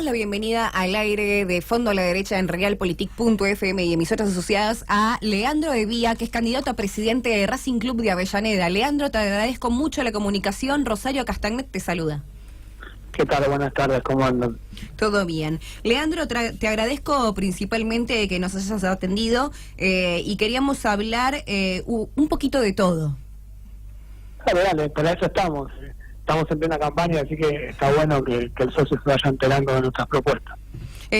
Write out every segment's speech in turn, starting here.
la bienvenida al aire de Fondo a la Derecha en realpolitik.fm y emisoras asociadas a Leandro Evía, que es candidato a presidente de Racing Club de Avellaneda. Leandro, te agradezco mucho la comunicación. Rosario Castagnet te saluda. ¿Qué tal? Buenas tardes, ¿cómo andan? Todo bien. Leandro, te agradezco principalmente que nos hayas atendido y queríamos hablar un poquito de todo. Dale, para eso estamos. Estamos en plena campaña, así que está bueno que el socio se vaya enterando de nuestras propuestas.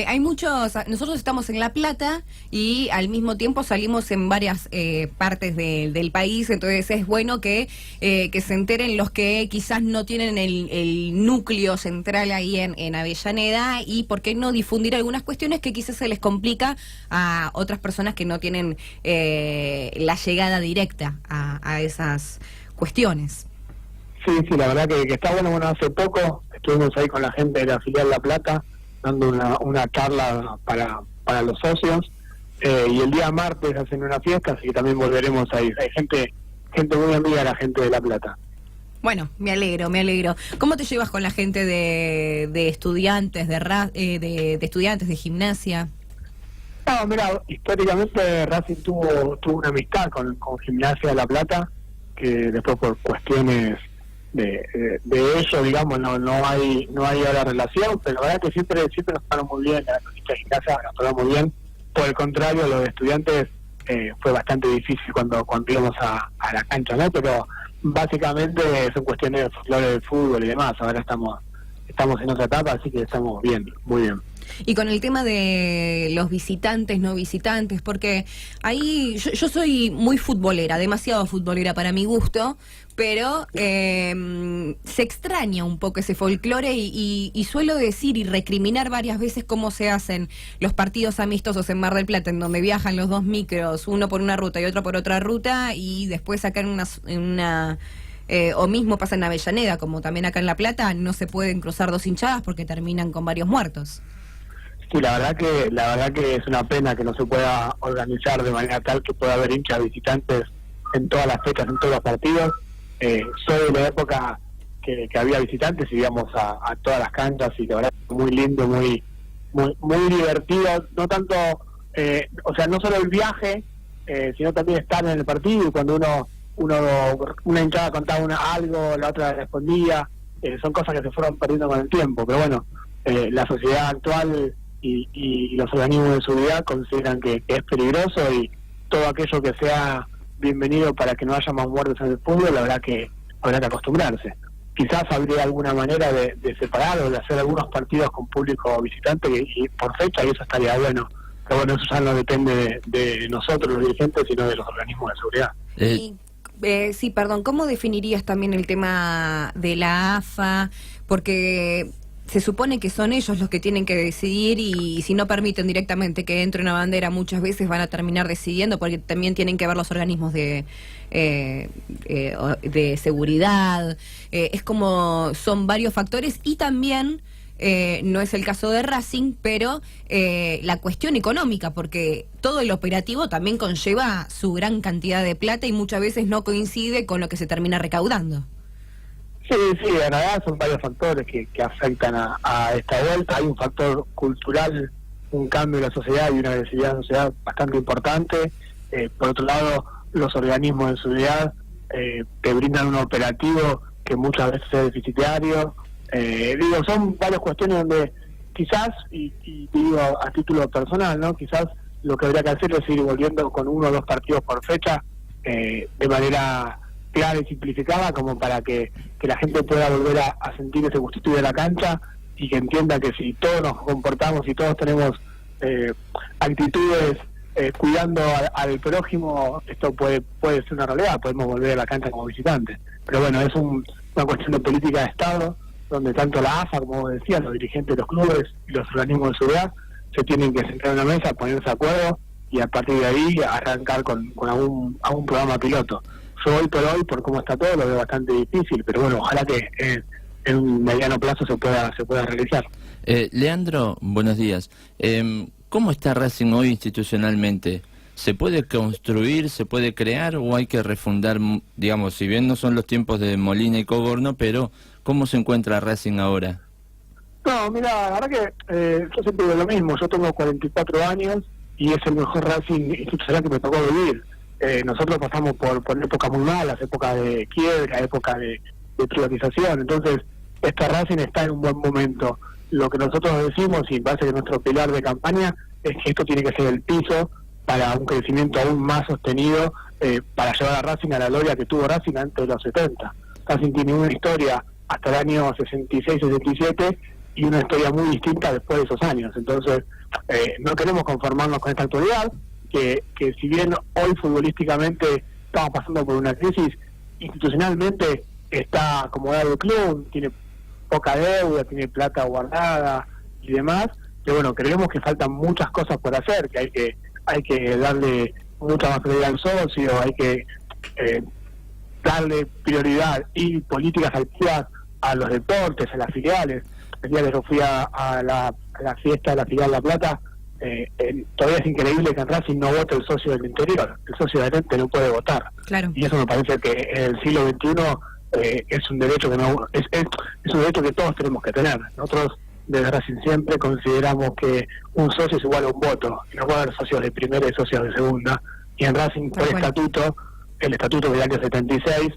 Hay muchos, nosotros estamos en La Plata y al mismo tiempo salimos en varias partes del país, entonces es bueno que se enteren los que quizás no tienen el núcleo central ahí en Avellaneda, y por qué no difundir algunas cuestiones que quizás se les complica a otras personas que no tienen la llegada directa a esas cuestiones. Sí, la verdad que está bueno. Bueno, hace poco estuvimos ahí con la gente de la filial La Plata dando una charla para los socios, y el día martes hacen una fiesta, así que también volveremos a ir. Hay gente muy amiga de la gente de La Plata. Bueno, me alegro. ¿Cómo te llevas con la gente de estudiantes, de estudiantes de gimnasia? No, mira, históricamente Racing tuvo una amistad con Gimnasia de La Plata, que después por cuestiones de eso, digamos, no hay ahora relación, pero la verdad que siempre nos fueron muy bien, la gimnasia nos fueron muy bien. Por el contrario, los estudiantes fue bastante difícil cuando íbamos a la cancha, ¿no? Pero básicamente son cuestiones de folclore del fútbol y demás. Ahora estamos en otra etapa, así que estamos bien, muy bien. Y con el tema de los visitantes, no visitantes, porque ahí yo soy muy futbolera, demasiado futbolera para mi gusto, pero se extraña un poco ese folclore y suelo decir y recriminar varias veces cómo se hacen los partidos amistosos en Mar del Plata, en donde viajan los dos micros, uno por una ruta y otro por otra ruta, y después acá o mismo pasa en Avellaneda, como también acá en La Plata, no se pueden cruzar dos hinchadas porque terminan con varios muertos. Sí, la verdad que es una pena que no se pueda organizar de manera tal que pueda haber hinchas visitantes en todas las fechas, en todos los partidos. Soy de la época que había visitantes y íbamos a todas las canchas, y la verdad muy lindo, muy divertido, no tanto, no solo el viaje, sino también estar en el partido, y cuando una hinchada contaba algo, la otra respondía. Son cosas que se fueron perdiendo con el tiempo, pero bueno, la sociedad actual y los organismos de seguridad consideran que es peligroso, y todo aquello que sea bienvenido para que no haya más muertes en el fútbol, la verdad que habrá que acostumbrarse. Quizás habría alguna manera de separar o de hacer algunos partidos con público visitante y por fecha, y eso estaría bueno. Pero bueno, eso ya no depende de nosotros los dirigentes, sino de los organismos de seguridad. Sí, perdón, ¿cómo definirías también el tema de la AFA? Porque se supone que son ellos los que tienen que decidir, y si no permiten directamente que entre una bandera, muchas veces van a terminar decidiendo, porque también tienen que ver los organismos de seguridad. Es como son varios factores, y también no es el caso de Racing, pero la cuestión económica, porque todo el operativo también conlleva su gran cantidad de plata y muchas veces no coincide con lo que se termina recaudando. Sí, de verdad son varios factores que afectan a esta vuelta. Hay un factor cultural, un cambio en la sociedad y una agresividad en la sociedad bastante importante. Por otro lado, los organismos de seguridad te brindan un operativo que muchas veces es deficitario. Son varias cuestiones donde quizás, y digo a título personal, ¿no? Quizás lo que habría que hacer es ir volviendo con 1 o 2 partidos por fecha, de manera clara y simplificada, como para que la gente pueda volver a sentir ese gustito de la cancha, y que entienda que si todos nos comportamos y todos tenemos actitudes cuidando al prójimo, esto puede ser una realidad. Podemos volver a la cancha como visitantes. Pero bueno, es una cuestión de política de Estado, donde tanto la AFA, como decía, los dirigentes de los clubes y los organismos de seguridad se tienen que sentar en una mesa, ponerse de acuerdo, y a partir de ahí arrancar con algún programa piloto. Yo hoy por hoy, por cómo está todo, lo veo bastante difícil, pero bueno, ojalá que en un mediano plazo se pueda realizar. Leandro, buenos días. ¿Cómo está Racing hoy institucionalmente? ¿Se puede construir, se puede crear, o hay que refundar, digamos, si bien no son los tiempos de Molina y Cogorno, pero ¿cómo se encuentra Racing ahora? No, mira, la verdad que yo siempre digo lo mismo. Yo tengo 44 años y es el mejor Racing institucional que me tocó vivir. Nosotros pasamos por épocas muy malas, épocas de quiebra, épocas de privatización. Entonces, este Racing está en un buen momento. Lo que nosotros decimos, y parece que nuestro pilar de campaña, es que esto tiene que ser el piso para un crecimiento aún más sostenido, para llevar a Racing a la gloria que tuvo Racing antes de los 70. Racing tiene una historia hasta el año 66-67 y una historia muy distinta después de esos años. Entonces, no queremos conformarnos con esta actualidad, que si bien hoy futbolísticamente estamos pasando por una crisis, institucionalmente está acomodado el club, tiene poca deuda, tiene plata guardada y demás, pero bueno, creemos que faltan muchas cosas por hacer, que hay que darle mucha más prioridad al socio, hay que darle prioridad y políticas activas a los deportes, a las filiales. El día que yo fui a la fiesta de la filial La Plata, todavía es increíble que en Racing no vote el socio del interior, el socio de adherente no puede votar. Claro. Y eso me parece que en el siglo XXI es un derecho que no es un derecho que todos tenemos que tener. Nosotros desde Racing siempre consideramos que un socio es igual a un voto, y no puede haber socios de primera y socios de segunda, y en Racing por estatuto, el estatuto del año 76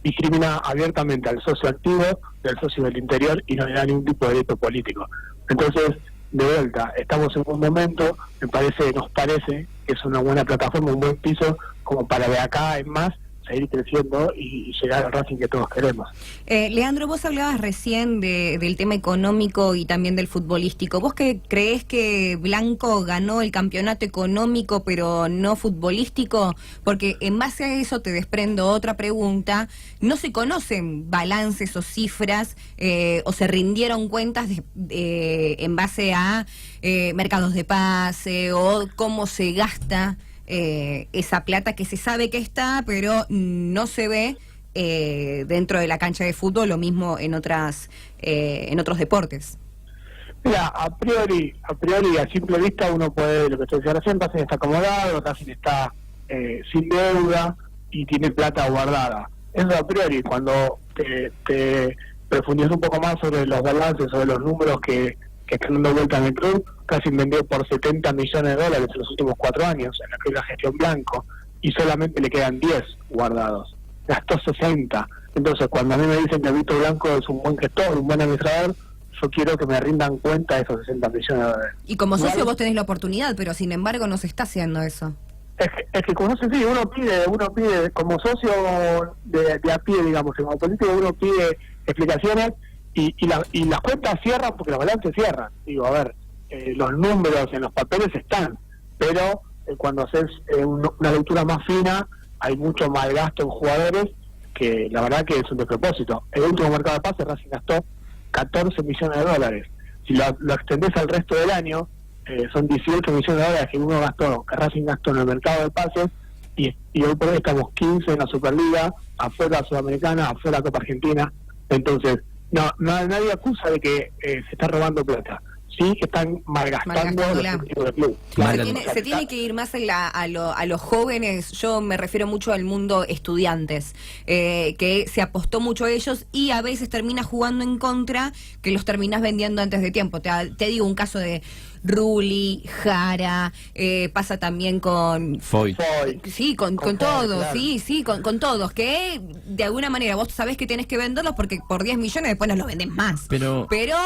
discrimina abiertamente al socio activo del socio del interior y no le da ningún tipo de derecho político. Entonces, de vuelta, estamos en un momento, nos parece que es una buena plataforma, un buen piso como para de acá en más seguir creciendo y llegar al Racing que todos queremos. Leandro, vos hablabas recién del tema económico y también del futbolístico. ¿Vos que creés que Blanco ganó el campeonato económico pero no futbolístico? Porque en base a eso te desprendo otra pregunta. ¿No se conocen balances o cifras o se rindieron cuentas en base a mercados de pase o cómo se gasta esa plata que se sabe que está, pero no se ve dentro de la cancha de fútbol, lo mismo en otros deportes? Mira, a priori, a simple vista uno puede, lo que estoy diciendo recién, Racing está acomodado, Racing está sin deuda y tiene plata guardada. Eso a priori. Cuando te profundizas un poco más sobre los balances, sobre los números que están dando vuelta en el club, Racing vendió por $70 millones en los últimos 4 años, en la que la gestión Blanco, y solamente le quedan 10 guardados. Gastó 60. Entonces, cuando a mí me dicen que Víctor Blanco es un buen gestor, un buen administrador, yo quiero que me rindan cuenta de esos $60 millones. Y como socio vos tenés la oportunidad, pero sin embargo no se está haciendo eso. Es que como socio, sí, uno pide como socio de a pie, digamos, como político uno pide explicaciones y las cuentas cierran porque los balances cierran. Digo, a ver, los números en los papeles están, pero cuando haces una lectura más fina hay mucho más gasto en jugadores que la verdad que es un despropósito. El último mercado de pases Racing gastó $14 millones. Si lo extendés al resto del año, son $18 millones que que Racing gastó en el mercado de pases y hoy por hoy estamos 15 en la Superliga, afuera la Sudamericana, afuera la Copa Argentina. Entonces, nadie acusa de que se está robando plata. Sí que están malgastando los objetivos del club. Claro. Se tiene que ir más a los jóvenes. Yo me refiero mucho al mundo estudiantes, que se apostó mucho a ellos y a veces termina jugando en contra, que los terminas vendiendo antes de tiempo. Te digo un caso de Rulli, Jara, pasa también con Foy. Sí, con todos, claro. con todos, que de alguna manera vos sabés que tenés que venderlos porque por 10 millones después no los vendes más. Pero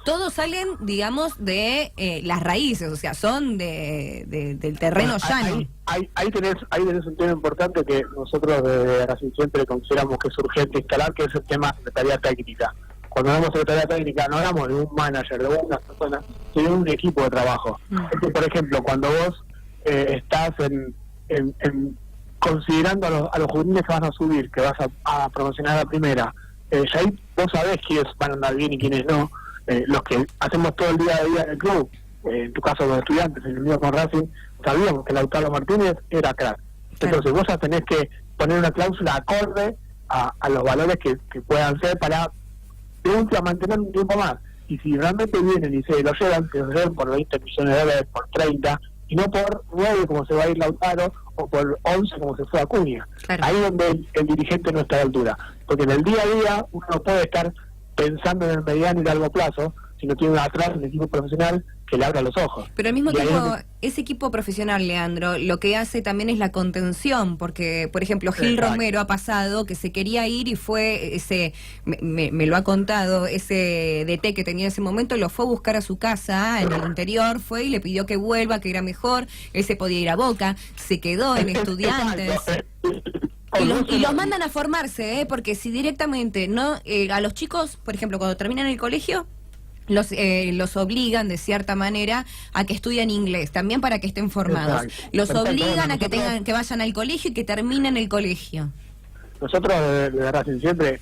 todos salen, digamos, de las raíces, o sea, son del terreno llano. Ahí tenés un tema importante que nosotros desde Racing siempre consideramos que es urgente instalar, que es el tema de secretaría técnica. Cuando hablamos de secretaría técnica no hablamos de un manager, de una persona, sino de un equipo de trabajo. Es que, por ejemplo, cuando vos estás considerando a los juveniles que vas a subir, que vas a promocionar a la primera, ya ahí vos sabés quiénes van a andar bien y quiénes no. Los que hacemos todo el día a día en el club, en tu caso los estudiantes, en el mío con Racing, sabíamos que Lautaro Martínez era crack. Entonces vos ya tenés que poner una cláusula acorde a los valores que puedan ser para de última mantener un tiempo más. Y si realmente vienen y se lo llevan, se lo llevan por $20 millones, por 30, y no por 9 como se va a ir Lautaro, o por 11 como se fue Acuña. Claro. Ahí es donde el dirigente no está a la altura. Porque en el día a día uno no puede estar pensando en el mediano y largo plazo, sino tiene atrás un equipo profesional que le abra los ojos. Pero al mismo Y ahí tiempo, es ese equipo profesional, Leandro, lo que hace también es la contención, porque, por ejemplo, Gil Exacto. Romero ha pasado que se quería ir y fue ese, me lo ha contado, ese DT que tenía en ese momento, lo fue a buscar a su casa en el interior, fue y le pidió que vuelva, que era mejor, él se podía ir a Boca, se quedó en Estudiantes. Y los mandan a formarse, porque si directamente no a los chicos, por ejemplo, cuando terminan el colegio, los obligan de cierta manera a que estudien inglés, también para que estén formados. Exacto. Los Perfecto. obligan a que Nosotros- que vayan al colegio y que terminen el colegio. Nosotros, de verdad, siempre,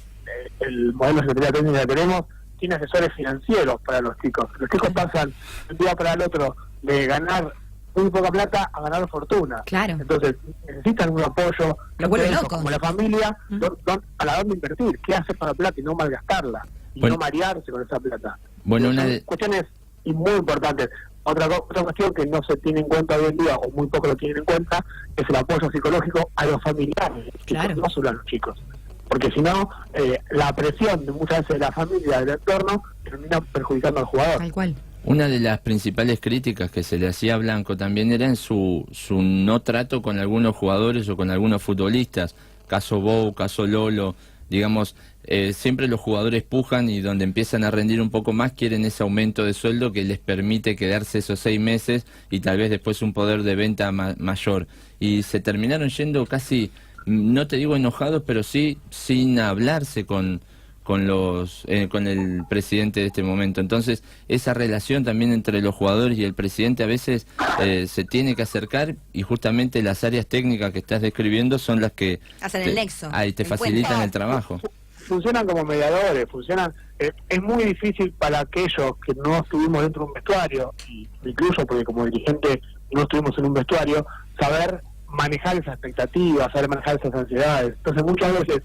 el modelo de Secretaría Técnica que tenemos tiene asesores financieros para los chicos. Los chicos pasan de un día para el otro de ganar muy poca plata a ganar fortuna. Claro. Entonces, necesitan un apoyo. Lo vuelve Ellos, loco. como la familia, Mm. a la dónde invertir, qué hacer con la plata y no malgastarla. Y Bueno. no marearse con esa plata. Bueno, Son una de- cuestiones muy importantes. Otra cuestión que no se tiene en cuenta hoy en día, o muy poco lo tienen en cuenta, es el apoyo psicológico a los familiares, Claro. no solo a los chicos. Porque si no, la presión de muchas veces de la familia, del entorno, termina perjudicando al jugador. Tal cual. Una de las principales críticas que se le hacía a Blanco también era en su no trato con algunos jugadores o con algunos futbolistas, caso Bou, caso Lolo, digamos, siempre los jugadores pujan y donde empiezan a rendir un poco más quieren ese aumento de sueldo que les permite quedarse esos 6 meses y tal vez después un poder de venta mayor. Y se terminaron yendo casi, no te digo enojados, pero sí sin hablarse con el presidente de este momento. Entonces, esa relación también entre los jugadores y el presidente a veces se tiene que acercar y justamente las áreas técnicas que estás describiendo son las que Hacen el nexo, te el facilitan puente. el trabajo. Funcionan como mediadores, es muy difícil para aquellos que no estuvimos dentro de un vestuario, y me incluyo porque como dirigente no estuvimos en un vestuario, saber manejar esas expectativas, saber manejar esas ansiedades. Entonces muchas veces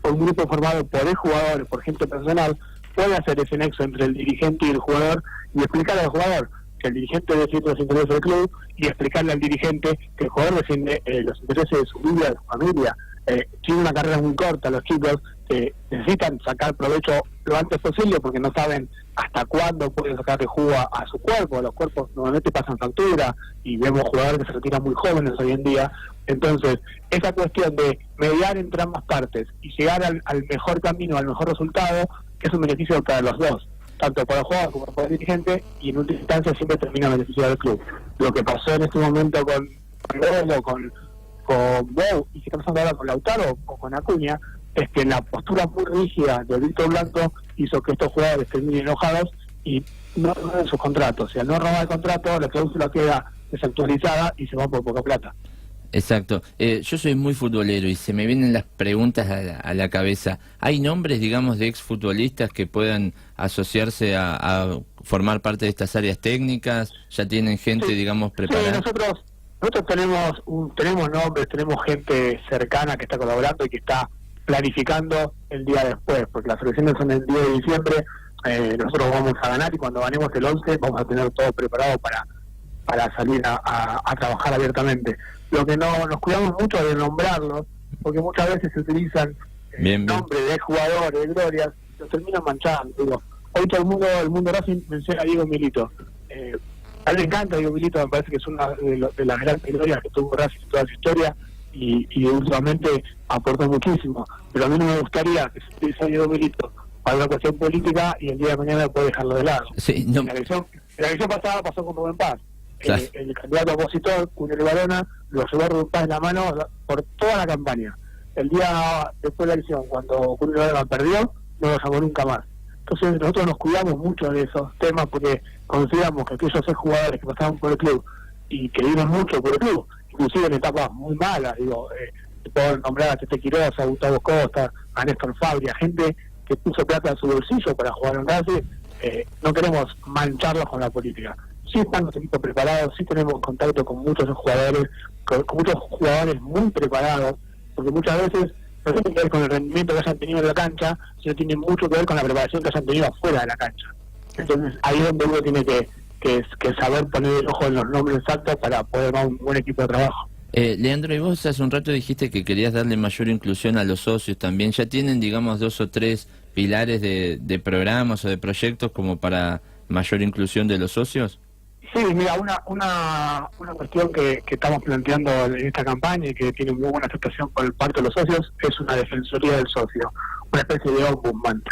un grupo formado por jugadores, por gente personal, puede hacer ese nexo entre el dirigente y el jugador y explicarle al jugador que el dirigente defiende los intereses del club y explicarle al dirigente que el jugador defiende los intereses de su vida, de su familia. Tiene una carrera muy corta, los chicos necesitan sacar provecho lo antes posible porque no saben hasta cuándo pueden sacarle jugo a su cuerpo. Los cuerpos normalmente pasan factura y vemos jugadores que se retiran muy jóvenes hoy en día. Entonces, esa cuestión de mediar entre ambas partes y llegar al mejor camino, al mejor resultado, es un beneficio para los dos, tanto para el jugador como para el dirigente, y en última instancia siempre termina beneficiando al club. Lo que pasó en este momento con Lolo, con Bou, y que está pasando ahora con Lautaro o con Acuña, es que la postura muy rígida de Víctor Blanco hizo que estos jugadores terminen enojados y no roben sus contratos. O sea, no roban el contrato, la cláusula queda desactualizada y se va por poca plata. Exacto. Yo soy muy futbolero y se me vienen las preguntas a la cabeza. ¿Hay nombres, digamos, de exfutbolistas que puedan asociarse a formar parte de estas áreas técnicas? ¿Ya tienen gente, Sí. digamos, Sí, preparada? nosotros tenemos nombres, tenemos gente cercana que está colaborando y que está planificando el día después, porque las elecciones son el 10 de diciembre, nosotros vamos a ganar y cuando ganemos el 11 vamos a tener todo preparado para salir a trabajar abiertamente. Lo que no nos cuidamos mucho de nombrarlos, porque muchas veces se utilizan Bien. nombres de jugadores, de glorias, los terminan manchando. Digo, hoy todo el mundo Racing menciona a Diego Milito. A mí me encanta Diego Milito, me parece que es una de las grandes glorias que tuvo Racing en toda su historia y últimamente aportó muchísimo. Pero a mí no me gustaría que se utilice a Diego Milito para una cuestión política y el día de mañana puede dejarlo de lado. Sí, no. En la elección pasada pasó con Rubén Paz. Claro. El candidato opositor, Cunero Barona, lo llevó a Rubén Paz en la mano por toda la campaña. El día después de la elección, cuando Cunero Barona perdió, no lo llamó nunca más. Entonces nosotros nos cuidamos mucho de esos temas porque consideramos que aquellos 6 jugadores que pasaban por el club y que dieron mucho por el club, inclusive en etapas muy malas, puedo nombrar a Tete Quiroz, a Gustavo Costa, a Néstor Fabri, a gente que puso plata en su bolsillo para jugar en Racing. No queremos mancharlos con la política. Sí están los equipos preparados, sí tenemos contacto con muchos jugadores, con muchos jugadores muy preparados, porque muchas veces no tiene que ver con el rendimiento que hayan tenido en la cancha, sino tiene mucho que ver con la preparación que hayan tenido afuera de la cancha. Entonces ahí es donde uno tiene que saber poner el ojo en los nombres exactos para poder dar un buen equipo de trabajo. Leandro, y vos hace un rato dijiste que querías darle mayor inclusión a los socios también. ¿Ya tienen, digamos, 2 o 3 pilares de programas o de proyectos como para mayor inclusión de los socios? Sí, mira, una cuestión que estamos planteando en esta campaña y que tiene muy buena aceptación por parte de los socios es una defensoría del socio, una especie de ombudsman,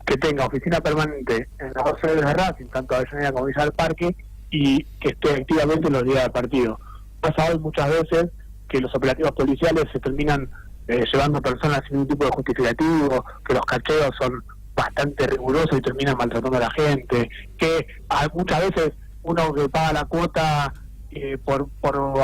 que tenga oficina permanente en las dos sedes de Racing, tanto Avellaneda como Villa del Parque, y que esté activamente en los días de partido. Pasa hoy muchas veces que los operativos policiales se terminan llevando personas sin ningún tipo de justificativo, que los cacheos son bastante rigurosos y terminan maltratando a la gente, que muchas veces uno que paga la cuota por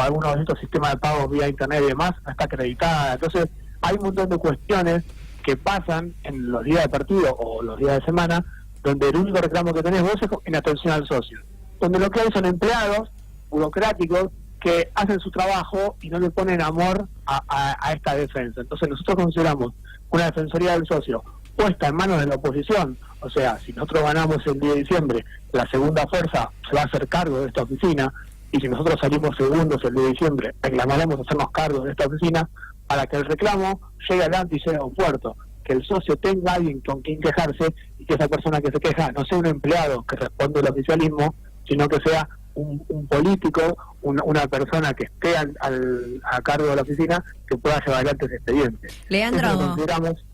algunos de estos sistemas de pago vía internet y demás no está acreditada. Entonces hay un montón de cuestiones que pasan en los días de partido o los días de semana, donde el único reclamo que tenés vos es en atención al socio, donde lo que hay son empleados burocráticos que hacen su trabajo y no le ponen amor a esta defensa. Entonces nosotros consideramos una defensoría del socio puesta en manos de la oposición, o sea, si nosotros ganamos el 10 de diciembre, la segunda fuerza se va a hacer cargo de esta oficina, y si nosotros salimos segundos el 10 de diciembre, reclamaremos hacernos cargo de esta oficina para que el reclamo llegue adelante y llegue a un puerto, que el socio tenga alguien con quien quejarse y que esa persona que se queja no sea un empleado que responde al oficialismo, sino que sea un político, una persona que esté a cargo de la oficina que pueda llevar adelante ese expediente. Leandro, eso lo consideramos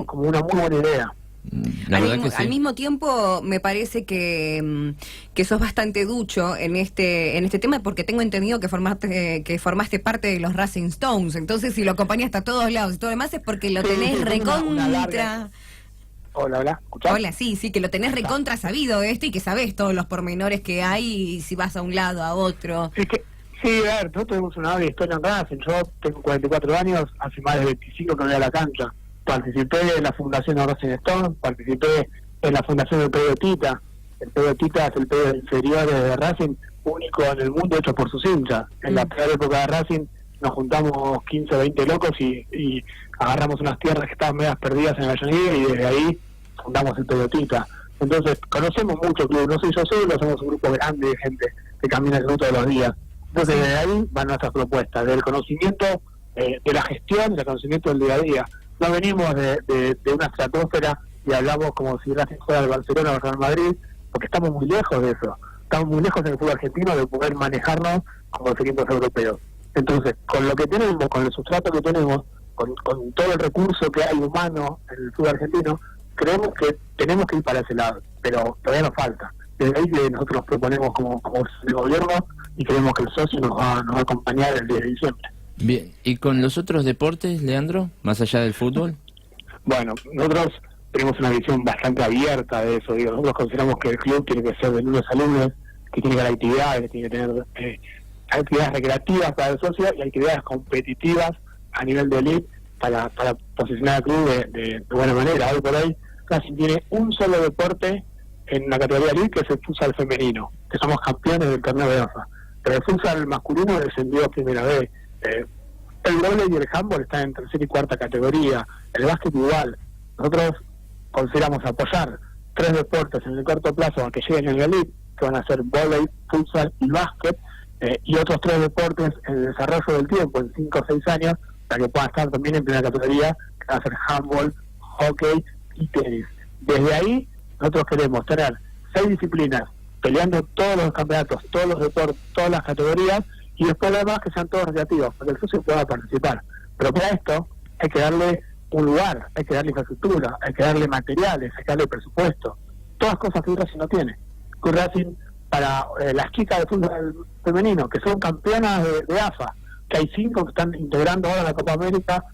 como una muy buena idea. Al mismo tiempo me parece que sos bastante ducho en este tema, porque tengo entendido que formaste parte de los Racing Stones. Entonces, si lo acompañaste a todos lados y todo lo demás es porque lo tenés recontra. Hola, ¿escuchás? Hola, sí, que lo tenés recontra sabido y que sabés todos los pormenores que hay y si vas a un lado, a otro. Sí, a ver, nosotros tenemos una larga historia en Racing. Yo tengo 44 años, hace más de 25 que voy a la cancha. Participé en la fundación de Racing Stone, participé en la fundación del Predio Tita. El Predio Tita es el predio inferior de Racing, único en el mundo hecho por sus hinchas. En la peor época de Racing nos juntamos 15 o 20 locos y agarramos unas tierras que estaban medias perdidas en Avellaneda y desde ahí fundamos el Predio Tita. Entonces conocemos mucho el club, no soy yo solo, somos un grupo grande de gente que camina el club todos los días. Entonces desde ahí van nuestras propuestas, del conocimiento de la gestión, del conocimiento del día a día. No venimos de una estratosfera y hablamos como si Racing fuera el Barcelona o el Real Madrid, porque estamos muy lejos de eso. Estamos muy lejos en el fútbol argentino de poder manejarnos como los equipos europeos. Entonces, con lo que tenemos, con el sustrato que tenemos, con todo el recurso que hay humano en el fútbol argentino, creemos que tenemos que ir para ese lado, pero todavía nos falta. Desde ahí que nosotros nos proponemos como el gobierno y creemos que el socio nos va a acompañar el 10 de diciembre. Bien, ¿y con los otros deportes, Leandro, más allá del fútbol? Bueno, nosotros tenemos una visión bastante abierta de eso. Nosotros consideramos que el club tiene que ser de lunes a lunes, que tiene que haber actividades, que tiene que tener actividades recreativas para el socio y actividades competitivas a nivel de elite para posicionar al club de buena manera. Hoy por hoy Racing tiene un solo deporte en la categoría elite, que es el futsal femenino, que somos campeones del torneo de AFA. Pero el futsal masculino descendió a primera vez. El vóley y el handball están en tercera y cuarta categoría, el básquet igual. Nosotros consideramos apoyar 3 deportes en el corto plazo a que lleguen en el elite, que van a ser vóley, futsal y básquet, y otros 3 deportes en el desarrollo del tiempo, en 5 o 6 años, para que puedan estar también en primera categoría, que van a ser handball, hockey y tenis. Desde ahí nosotros queremos tener 6 disciplinas peleando todos los campeonatos, todos los deportes, todas las categorías, y después además que sean todos recreativos, para que el socio pueda participar. Pero para esto hay que darle un lugar, hay que darle infraestructura, hay que darle materiales, hay que darle presupuesto. Todas cosas que Racing no tiene. Racing, para las chicas de fútbol femenino, que son campeonas de AFA, que hay 5 que están integrando ahora la Copa América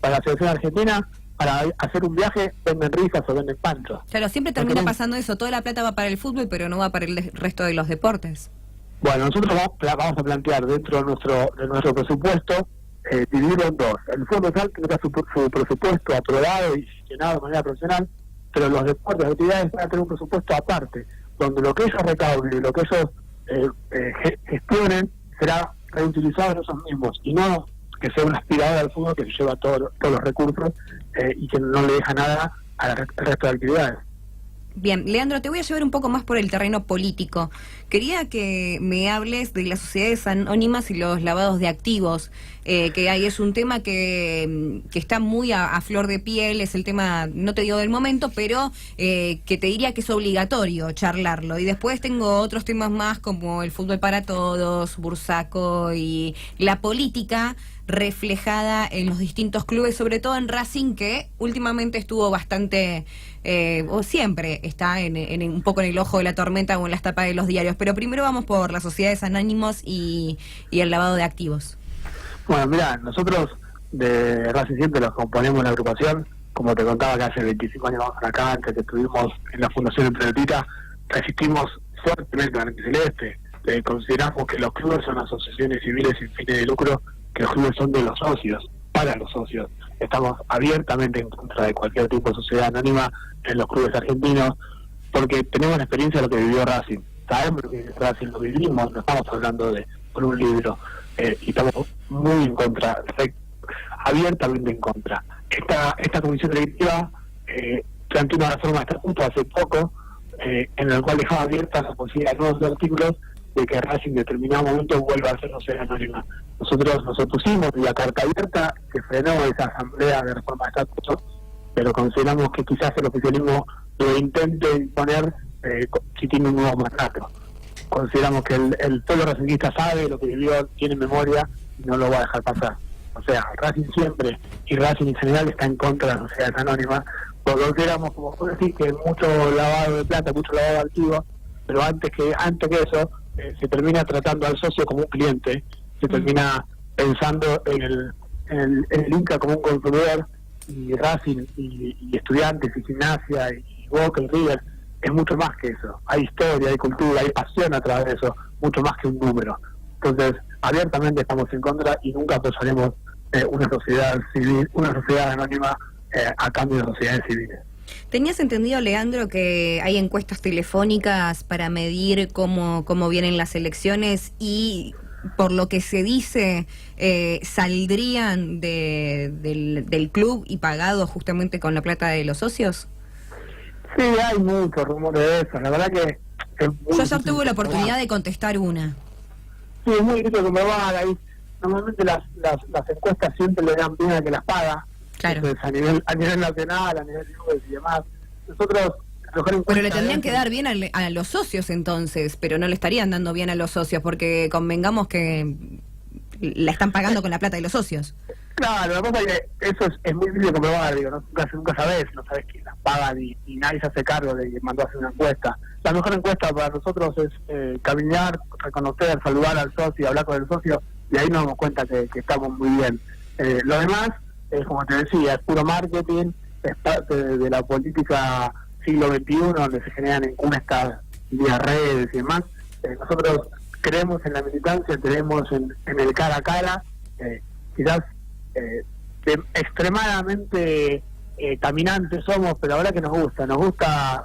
para la selección argentina, para hacer un viaje, venden risas o venden panchos. Claro, siempre termina pasando eso, toda la plata va para el fútbol, pero no va para el resto de los deportes. Bueno, nosotros vamos a plantear dentro de nuestro presupuesto dividirlo en 2. El Fondo Social tendrá su presupuesto aprobado y gestionado de manera profesional, pero los deportes, las actividades van a tener un presupuesto aparte, donde lo que ellos recauden y lo que ellos gestionen será reutilizado en esos mismos, y no que sea una aspiradora al fútbol que se lleva todos los recursos y que no le deja nada al resto de actividades. Bien, Leandro, te voy a llevar un poco más por el terreno político. Quería que me hables de las sociedades anónimas y los lavados de activos, que ahí es un tema que está muy a flor de piel, es el tema, no te digo del momento, pero que te diría que es obligatorio charlarlo. Y después tengo otros temas más como el fútbol para todos, Bursaco y la política reflejada en los distintos clubes, sobre todo en Racing, que últimamente estuvo bastante, o siempre está un poco en el ojo de la tormenta o en las tapas de los diarios. Pero primero vamos por las sociedades anónimas y el lavado de activos. Bueno, mira, nosotros de Racing siempre los componemos la agrupación, como te contaba que hace 25 años vamos acá, antes que estuvimos en la Fundación Emprenotita, resistimos fuertemente al anticeleste. Consideramos que los clubes son asociaciones civiles sin fines de lucro, que los clubes son de los socios, para los socios. Estamos abiertamente en contra de cualquier tipo de sociedad anónima en los clubes argentinos, porque tenemos la experiencia de lo que vivió Racing. Sabemos lo que Racing lo vivimos, no estamos hablando por un libro, y estamos muy en contra, abiertamente en contra. Esta comisión directiva planteó una reforma de estatuto hace poco, en la cual dejaba abierta la posibilidad de nuevos artículos de que Racing en determinado momento vuelva a ser sociedad anónima. Nosotros nos opusimos y a carta abierta se frenó esa asamblea de reforma de estatuto, pero consideramos que quizás el oficialismo lo intente imponer si tiene un nuevo mandato. Consideramos que el pueblo racingista sabe lo que vivió, tiene memoria y no lo va a dejar pasar. O sea, Racing siempre y Racing en general está en contra de la sociedad anónima, porque consideramos, como puedo decir, que mucho lavado de plata, mucho lavado de activos, pero antes que eso se termina tratando al socio como un cliente, se termina pensando en el Inca como un consumidor, y Racing y Estudiantes y Gimnasia y Boca y River es mucho más que eso. Hay historia, hay cultura, hay pasión a través de eso, mucho más que un número. Entonces, abiertamente estamos en contra y nunca apoyaremos una sociedad civil, una sociedad anónima a cambio de sociedades civiles. ¿Tenías entendido, Leandro, que hay encuestas telefónicas para medir cómo vienen las elecciones y, por lo que se dice, saldrían del club y pagados justamente con la plata de los socios? Sí, hay muchos rumores de eso. La verdad que... Yo ya tuve la oportunidad de contestar una. Sí, es muy difícil comprobar. Ahí, normalmente las encuestas siempre le dan bien a que las paga. Claro. Entonces, a nivel nacional, a nivel de clubes y demás. Nosotros... Pero le tendrían que dar bien a los socios entonces, pero no le estarían dando bien a los socios, porque convengamos que la están pagando con la plata de los socios. Claro, lo que pasa es que eso es muy difícil de comprobar, digo, nunca sabés quién las paga ni nadie se hace cargo de que mandó a hacer una encuesta. La mejor encuesta para nosotros es caminar, reconocer, saludar al socio, hablar con el socio, y ahí nos damos cuenta que estamos muy bien. Lo demás, es como te decía, es puro marketing, es parte de la política siglo XXI, donde se generan encuestas vía redes y demás. Nosotros creemos en la militancia, creemos en el cara a cara, quizás extremadamente caminantes somos, pero ahora que nos gusta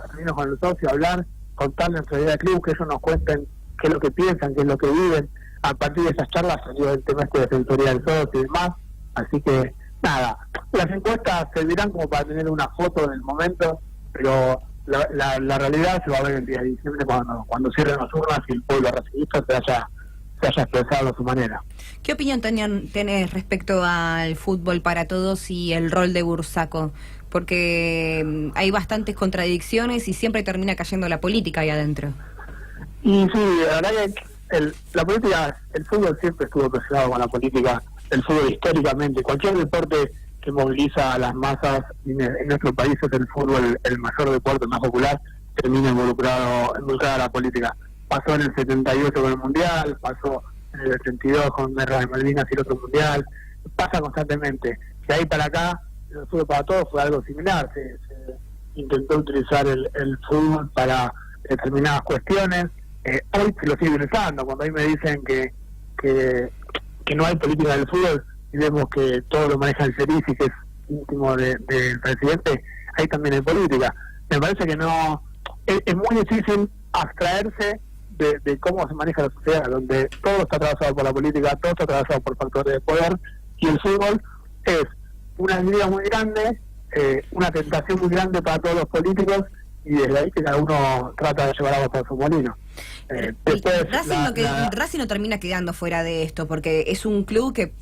reunirnos con el socio, hablar, contar nuestra idea de club, que ellos nos cuenten qué es lo que piensan, qué es lo que viven. A partir de esas charlas salió el tema de defensoría del socio y demás, así que nada, las encuestas servirán como para tener una foto del momento, pero la realidad se va a ver el día de diciembre cuando cierren las urnas y el pueblo racingista se haya expresado a su manera. ¿Qué opinión tenés respecto al fútbol para todos y el rol de Bursaco? Porque hay bastantes contradicciones y siempre termina cayendo la política ahí adentro. Y sí, la verdad que la política, el fútbol siempre estuvo presionado con la política, el fútbol históricamente, cualquier deporte que moviliza a las masas en nuestro país es el fútbol, el mayor deporte, más popular, termina involucrada la política. Pasó en el 78 con el Mundial, pasó en el 82 con Guerra de Malvinas y el otro Mundial, pasa constantemente. De ahí para acá, el fútbol para todos fue algo similar, se intentó utilizar el fútbol para determinadas cuestiones, hoy se lo sigue utilizando, cuando ahí me dicen que no hay política del fútbol, y vemos que todo lo maneja el Cerisi, que es íntimo del presidente, ahí también hay política. Me parece que no, es muy difícil abstraerse de cómo se maneja la sociedad, donde todo está atravesado por la política, todo está atravesado por factores de poder, y el fútbol es una alegría muy grande, una tentación muy grande para todos los políticos, y desde ahí que cada uno trata de llevar agua por su molino. Después, Racing no termina quedando fuera de esto, porque es un club que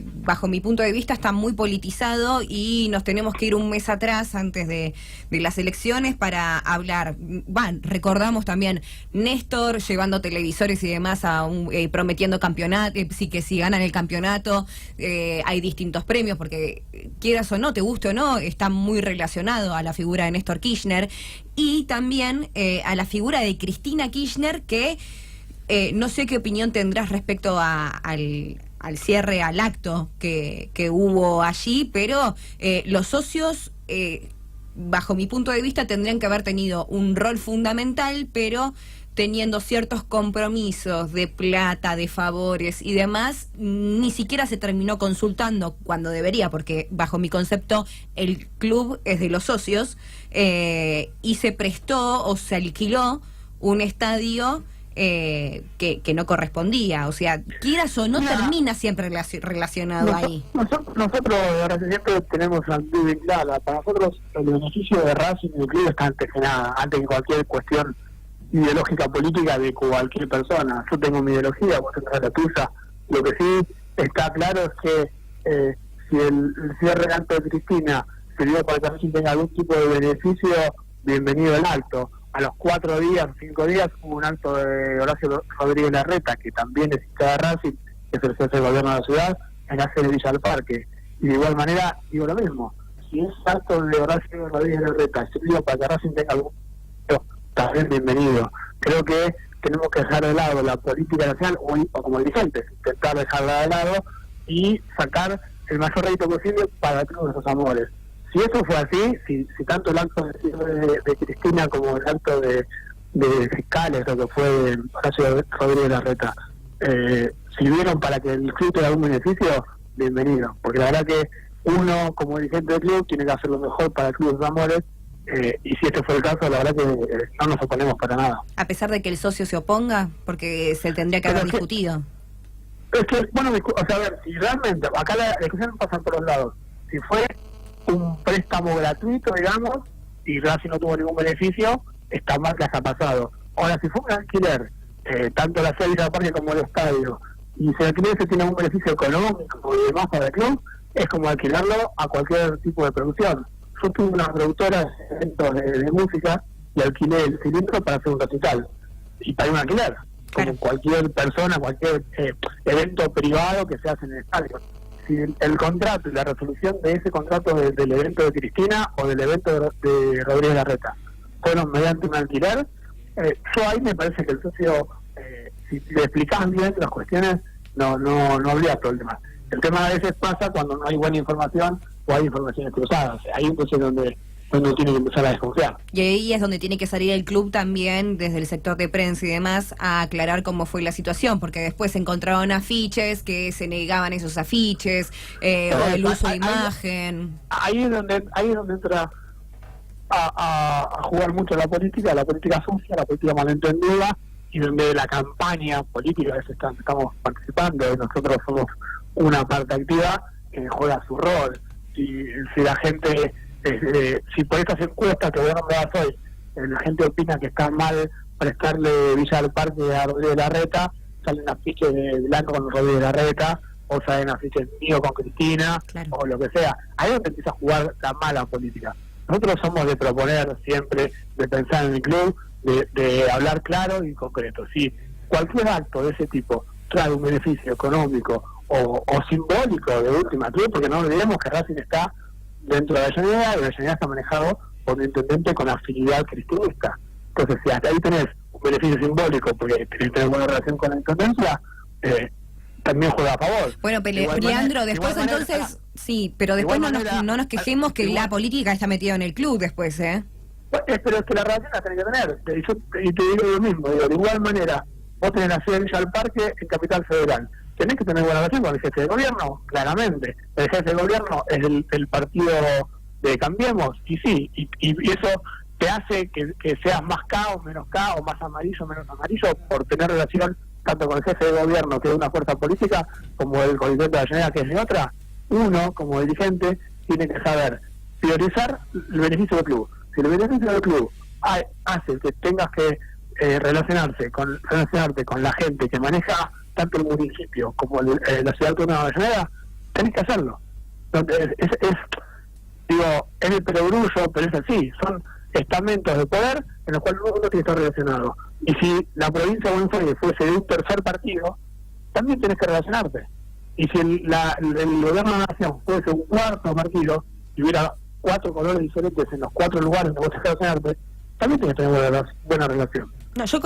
bajo mi punto de vista está muy politizado y nos tenemos que ir un mes atrás antes de las elecciones para hablar. Recordamos también Néstor llevando televisores y demás prometiendo campeonato, si ganan el campeonato hay distintos premios, porque quieras o no, te guste o no, está muy relacionado a la figura de Néstor Kirchner y también a la figura de Cristina Kirchner, que no sé qué opinión tendrás respecto al cierre, al acto que hubo allí, pero los socios, bajo mi punto de vista, tendrían que haber tenido un rol fundamental, pero teniendo ciertos compromisos de plata, de favores y demás, ni siquiera se terminó consultando cuando debería, porque bajo mi concepto el club es de los socios, y se prestó o se alquiló un estadio que no correspondía. O sea, quieras o no, termina siempre relacionado ahí. Nosotros ahora siempre tenemos la muy clara. Para nosotros el beneficio de Racing y el club está antes que nada, antes que cualquier cuestión ideológica política de cualquier persona. Yo tengo mi ideología, vos tendrás la tuya. Lo que sí está claro es que si el cierre de acto de Cristina sirvió para que Racing tenga algún tipo de beneficio, bienvenido el acto. A los 4 días, 5 días, hubo un acto de Horacio Rodríguez Larreta, que también es hincha de Racing, que es el jefe de gobierno de la ciudad, en la sede de Villa del Parque. Y de igual manera, digo lo mismo, si ese acto de Horacio Rodríguez Larreta sirvió para que Racing tenga algún también bienvenido. Creo que tenemos que dejar de lado la política nacional, o como dirigentes, intentar dejarla de lado y sacar el mayor rédito posible para el club de sus amores. Si eso fue así, si tanto el acto de Cristina como el acto de fiscales, lo que fue Horacio Rodríguez Larreta, sirvieron para que el club tenga algún beneficio, bienvenido. Porque la verdad que uno, como dirigente del club, tiene que hacer lo mejor para el club de sus amores, y si este fue el caso, la verdad que no nos oponemos para nada. A pesar de que el socio se oponga, porque se tendría que haber discutido. Es que, bueno, o sea, a ver, si realmente, acá la discusión pasa por los lados. Si fue un préstamo gratuito, digamos, y Racing no tuvo ningún beneficio, está mal que haya pasado. Ahora, si fue un alquiler, tanto la sede de Parque como el estadio, y si el alquiler se tiene un beneficio económico y demás para el club, es como alquilarlo a cualquier tipo de producción. Yo tuve una productora de eventos de música y alquilé el cilindro para hacer un recital, y pagué un alquiler, como cualquier persona, cualquier evento privado que se hace en el estadio. Si el contrato y la resolución de ese contrato del evento de Cristina o del evento de Rodríguez Larreta fueron mediante un alquiler, yo ahí me parece que el socio, si le explicas bien las cuestiones, no habría problema. El tema a veces pasa cuando no hay buena información o hay informaciones cruzadas. Ahí entonces donde tiene que empezar a desconfiar. Y ahí es donde tiene que salir el club también, desde el sector de prensa y demás, a aclarar cómo fue la situación, porque después se encontraron afiches que se negaban esos afiches, o el uso de imagen. Ahí es donde entra a jugar mucho la política sucia, la política malentendida, y donde la campaña política, a veces estamos participando, y nosotros somos una parte activa, juega su rol. Si la gente... si por estas encuestas que voy a nombrar hoy, la gente opina que está mal prestarle Villa del Parque a Rodríguez Larreta, salen afiches de Blanco con Rodríguez Larreta, o salen afiches mío con Cristina, claro, o lo que sea. Ahí es donde empieza a jugar la mala política. Nosotros somos de proponer siempre, de pensar en el club, de hablar claro y concreto. Si cualquier acto de ese tipo trae un beneficio económico o simbólico de última club, porque no olvidemos que Racing está dentro de la Avellaneda, y la Avellaneda está manejado por un intendente con afinidad cristinista. Entonces, si hasta ahí tenés un beneficio simbólico porque tenés buena relación con la intendencia, también juega a favor. Bueno, Leandro, después entonces, sí, pero después no nos quejemos que la política está metida en el club después, ¿eh? Pero es que la relación la tenés que tener. Y te digo lo mismo, de igual manera, vos tenés la sede de Villa del Parque en Capital Federal. Tenés que tener buena relación con el jefe de gobierno, claramente. El jefe de gobierno es el partido de Cambiemos, y sí, y eso te hace que seas más K o menos K, o más amarillo o menos amarillo, por tener relación tanto con el jefe de gobierno, que es una fuerza política, como el comitente de la Avellaneda, que es de otra. Uno, como dirigente, tiene que saber priorizar el beneficio del club. Si el beneficio del club hace que tengas que relacionarte con la gente que maneja tanto el municipio como la ciudad autónoma de Avellaneda, tenés que hacerlo. Digo, es el perogrullo, pero es así, son estamentos de poder en los cuales uno tiene que estar relacionado. Y si la provincia de Buenos Aires fuese de un tercer partido, también tenés que relacionarte. Y si el gobierno de la nación fuese un cuarto partido y hubiera 4 colores diferentes en los 4 lugares donde vos tenés que relacionarte, también tenés que tener buena relación. No, yo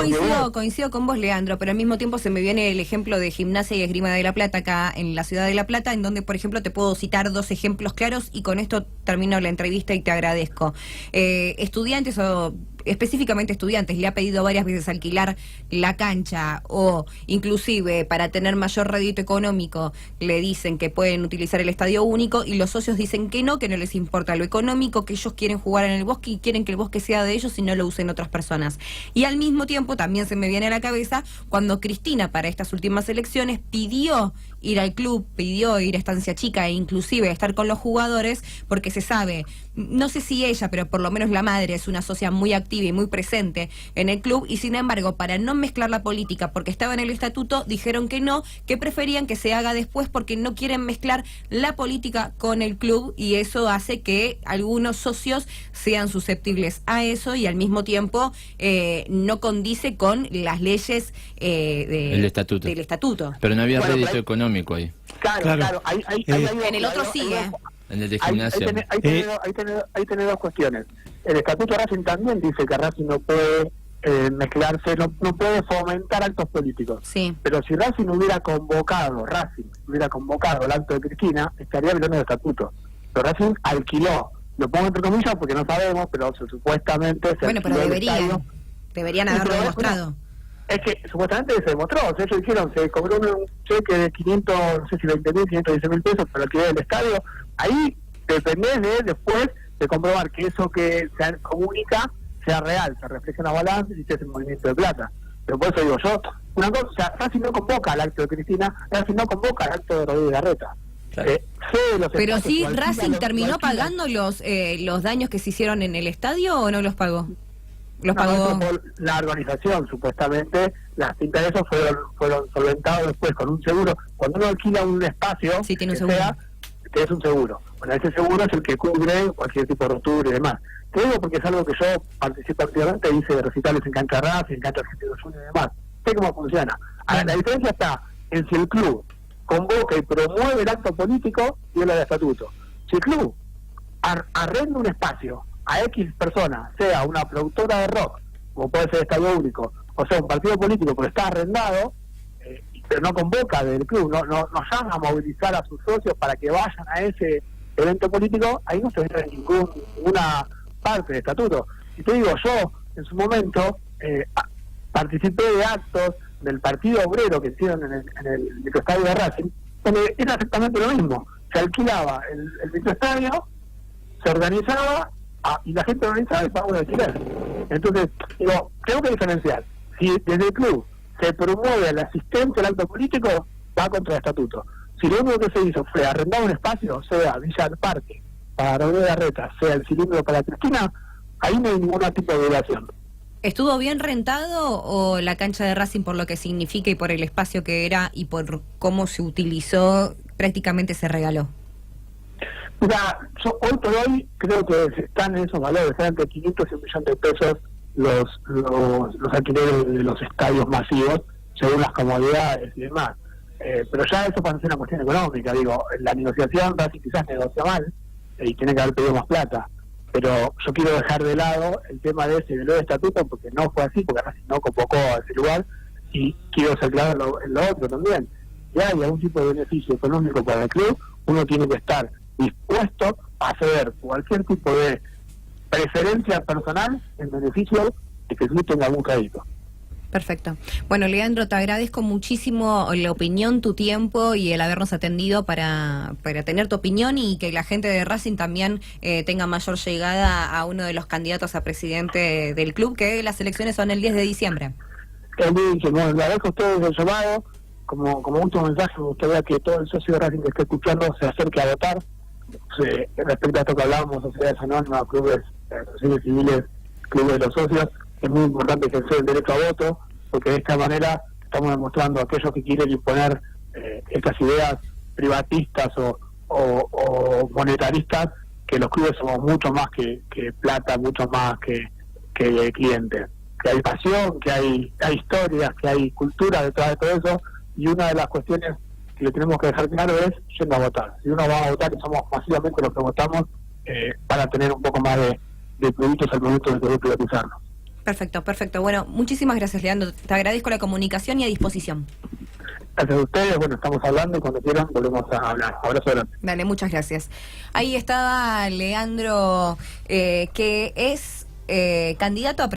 coincido con vos, Leandro, pero al mismo tiempo se me viene el ejemplo de Gimnasia y Esgrima de La Plata acá en la ciudad de La Plata, en donde, por ejemplo, te puedo citar 2 ejemplos claros y con esto termino la entrevista y te agradezco. Estudiantes o específicamente estudiantes le ha pedido varias veces alquilar la cancha o inclusive para tener mayor rédito económico le dicen que pueden utilizar el estadio único y los socios dicen que no les importa lo económico, que ellos quieren jugar en el bosque y quieren que el bosque sea de ellos y no lo usen otras personas. Y al mismo tiempo también se me viene a la cabeza cuando Cristina para estas últimas elecciones pidió ir al club, pidió ir a Estancia Chica e inclusive estar con los jugadores porque se sabe, no sé si ella, pero por lo menos la madre es una socia muy activa y muy presente en el club y sin embargo para no mezclar la política porque estaba en el estatuto dijeron que no, que preferían que se haga después porque no quieren mezclar la política con el club y eso hace que algunos socios sean susceptibles a eso y al mismo tiempo no condice con las leyes del estatuto. Pero no había rédito económico ahí. Claro. Ahí en el otro sigue. En el de Gimnasia. Ahí tenés 2 cuestiones. El estatuto de Racing también dice que Racing no puede mezclarse, no puede fomentar actos políticos. Sí. Pero si Racing hubiera convocado el acto de Cristina, estaría violando el estatuto. Pero Racing alquiló, lo pongo entre comillas porque no sabemos, pero supuestamente se bueno, pero deberían haberlo demostrado. Es que supuestamente se demostró, o sea, ellos dijeron, se cobró un cheque de 500, no sé si 20.000, 510.000 pesos para alquiler del estadio. Ahí dependés después de comprobar que eso que se comunica sea real, se refleja en la balanza y se hace un movimiento de plata. Pero por eso digo yo, una cosa, o sea, Racing no convoca al acto de Cristina, Racing no convoca al acto de Rodríguez Larreta. Claro. Pero sí, Racing terminó pagando los daños que se hicieron en el estadio o no los pagó. Pagó la organización, supuestamente las cintas de esos fueron solventados después con un seguro. Cuando uno alquila un espacio, sí, tiene un seguro. Es un seguro. Bueno, ese seguro es el que cubre cualquier tipo de rotura y demás. Te digo porque es algo que yo participo activamente, hice de recitales en cancha Racing, en cancha Argentino Junior y demás. Sé cómo funciona. Ahora, la diferencia está en si el club convoca y promueve el acto político y el estatuto. Si el club arrenda un espacio a X personas, sea una productora de rock, como puede ser Estadio Único, o sea un partido político, pero está arrendado, pero no convoca del club, no llama a movilizar a sus socios para que vayan a ese evento político, ahí no se entra en ninguna parte del estatuto. Y te digo, yo en su momento participé de actos del Partido Obrero que hicieron en el microestadio de Racing, donde era exactamente lo mismo, se alquilaba el microestadio, se organizaba y la gente organizaba y pagaba un alquiler. Entonces, digo, tengo que diferenciar. Si desde el club se promueve la asistencia al acto político, va contra el estatuto. Si lo único que se hizo fue arrendar un espacio, sea Villa del Parque para Rodríguez Larreta, sea el cilindro para Cristina, ahí no hay ningún tipo de violación. ¿Estuvo bien rentado o la cancha de Racing por lo que significa y por el espacio que era y por cómo se utilizó, prácticamente se regaló? Mira, yo hoy por hoy creo que están en esos valores, están entre 500 y 1 millón de pesos los alquileres de los estadios masivos, según las comodidades y demás. Pero ya eso pasa a ser una cuestión económica, digo, la negociación Racing quizás negocia mal y tiene que haber pedido más plata, pero yo quiero dejar de lado el tema de ese del estatuto porque no fue así, porque Racing no convocó a ese lugar y quiero ser claro en lo otro también. Si hay algún tipo de beneficio económico para el club, uno tiene que estar dispuesto a ceder cualquier tipo de preferencia personal en beneficio de que el club tenga algún crédito. Perfecto. Bueno, Leandro, te agradezco muchísimo la opinión, tu tiempo y el habernos atendido para tener tu opinión y que la gente de Racing también tenga mayor llegada a uno de los candidatos a presidente del club, que las elecciones son el 10 de diciembre. Bueno, le agradezco a ustedes el llamado. Como último mensaje, me gustaría que todo el socio de Racing que esté escuchando se acerque a votar. Respecto a esto que hablábamos, sociedades anónimas, clubes, asociaciones civiles clubes de los socios, es muy importante ejercer el derecho a voto, porque de esta manera estamos demostrando a aquellos que quieren imponer estas ideas privatistas o monetaristas, que los clubes somos mucho más que plata, mucho más que clientes, que hay pasión, que hay historias, que hay cultura detrás de todo eso, y una de las cuestiones que le tenemos que dejar claro es yendo a votar. Si uno va a votar y somos masivamente los que votamos, para tener un poco más de productos al momento de querer privatizarnos. Perfecto. Bueno, muchísimas gracias, Leandro. Te agradezco la comunicación y a disposición. Gracias a ustedes. Bueno, estamos hablando y cuando quieran volvemos a hablar. Abrazo grande. Dale, muchas gracias. Ahí estaba Leandro, que es candidato a